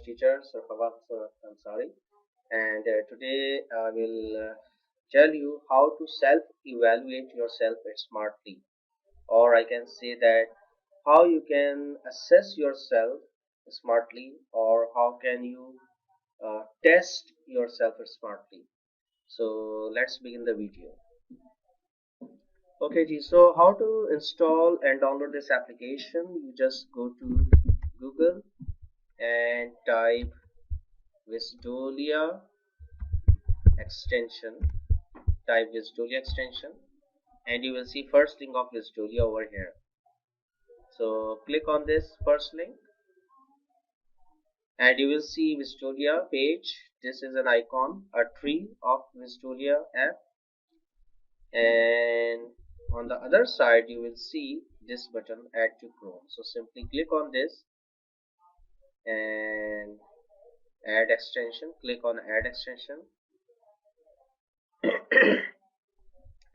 teacher Surfawat Ansari, and today I will tell you how to self-evaluate yourself smartly, or I can say that how you can assess yourself smartly, or how can you test yourself smartly. So let's begin the video. Okay, Ji. So how to install and download this application? You just go to Google and type Visdolia extension. Type Visdolia extension, and you will see first link of Visdolia over here. So click on this first link, and you will see Visdolia page. This is an icon, a tree of Visdolia app, and on the other side you will see this button, add to Chrome. So simply click on this and add extension. Click on add extension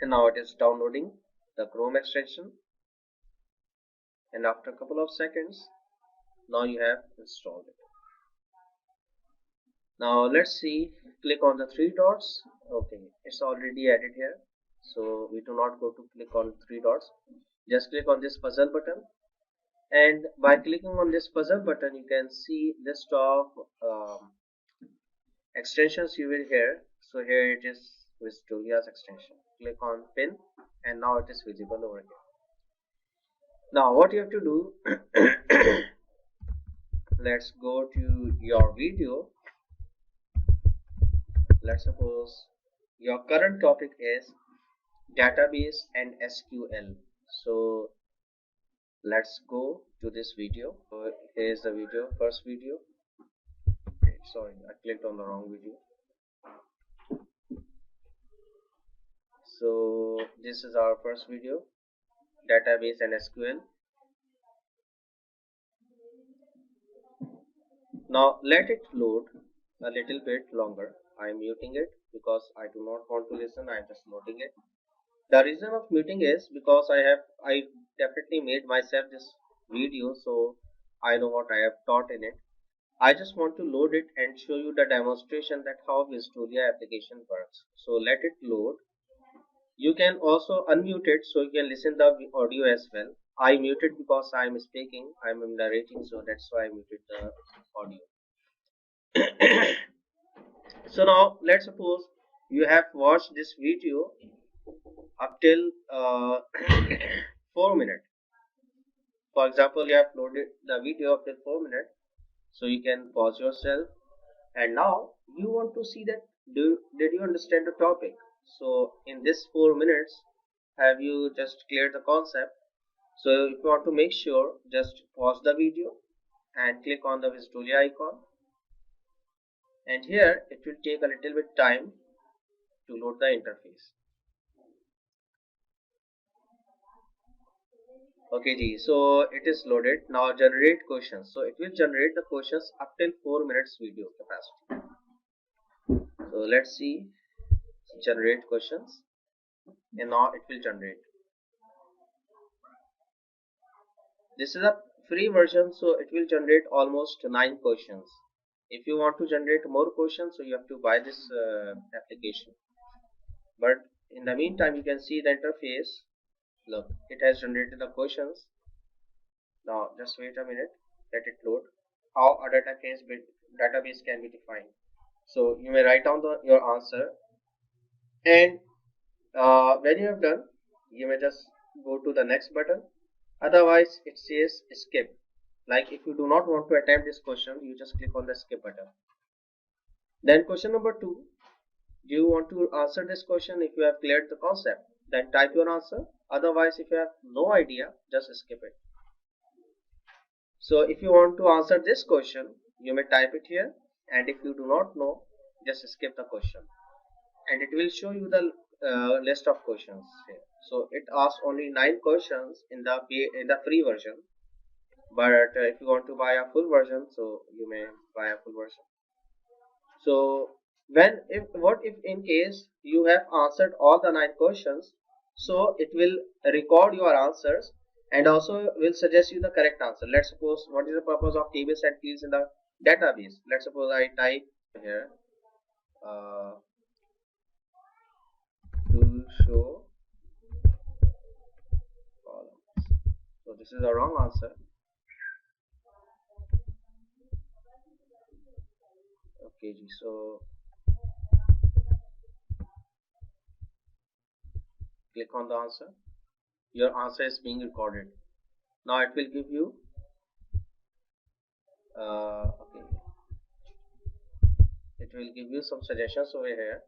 and now it is downloading the Chrome extension, and after a couple of seconds now you have installed it. Now let's see, click on the three dots. Okay, it's already added here, so we do not go to click on three dots. Just click on this puzzle button, and by clicking on this puzzle button you can see list of extensions you will hear. So here it is with Julia's extension. Click on pin, and now it is visible over here. Now what you have to do, let's go to your video. Let's suppose your current topic is database and SQL. So let's go to this video. So here is the video, first video. Okay, sorry, I clicked on the wrong video. So this is our first video, database and SQL. Now let it load a little bit longer. I am muting it because I do not want to listen. I am just loading it. The reason of muting is because I definitely made myself this video, so I know what I have taught in it. I just want to load it and show you the demonstration that how Visdolia application works. So let it load. You can also unmute it so you can listen the audio as well. I muted because I am speaking, I am narrating, so that's why I muted the audio. So now let's suppose you have watched this video up till 4 minutes. For example, you have loaded the video up till 4 minutes, so you can pause yourself, and now you want to see that did you understand the topic. So in this 4 minutes, have you just cleared the concept? So if you want to make sure, just pause the video and click on the Visdolia icon, and here it will take a little bit time to load the interface. Okay Ji, so it is loaded. Now generate questions. So it will generate the questions up till 4 minutes video capacity. So let's see, generate questions, and now it will generate. This is a free version, so it will generate almost 9 questions. If you want to generate more questions, so you have to buy this application. But in the meantime, you can see the interface. Look, it has generated the questions. Now just wait a minute, let it load. How a database can be defined. So you may write down your answer, and when you have done, you may just go to the next button. Otherwise it says skip. Like if you do not want to attempt this question, you just click on the skip button. Then question number 2, do you want to answer this question? If you have cleared the concept, then type your answer. Otherwise, if you have no idea, just skip it. So if you want to answer this question, you may type it here, and if you do not know, just skip the question, and it will show you the list of questions here. So it asks only 9 questions in the free version, but if you want to buy a full version, so you may buy a full version. So what if in case you have answered all the 9 questions, so it will record your answers and also will suggest you the correct answer. Let's suppose, what is the purpose of tables and fields in the database. Let's suppose I type here uh, to show columns. So this is the wrong answer. Okay, so click on the answer. Your answer is being recorded. Now it will give you okay, it will give you some suggestions over here.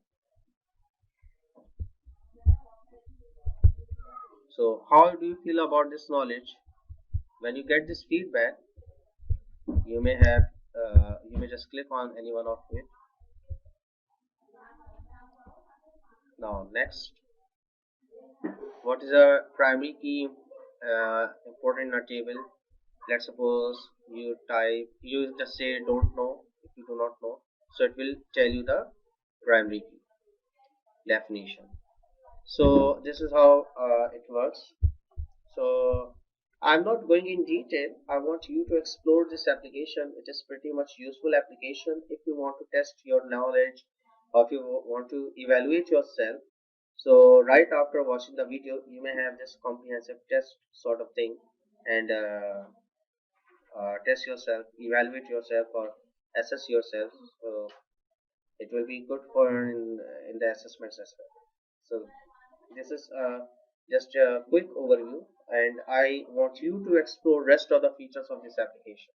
So how do you feel about this knowledge? When you get this feedback, you may have you may just click on any one of it. Now next, what is a primary key important in a table? Let's suppose you just say don't know if you do not know, so it will tell you the primary key definition. So this is how it works. So I'm not going in detail. I want you to explore this application. It is pretty much useful application if you want to test your knowledge or if you want to evaluate yourself. So right after watching the video, you may have this comprehensive test sort of thing and test yourself, evaluate yourself, or assess yourself. So it will be good for in the assessments as well. So this is just a quick overview, and I want you to explore rest of the features of this application.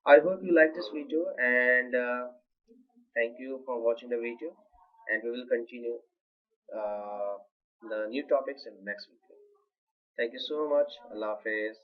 I hope you like this video, and thank you for watching the video, and we will continue uh, the new topics in the next video. Thank you so much. Allah Hafiz.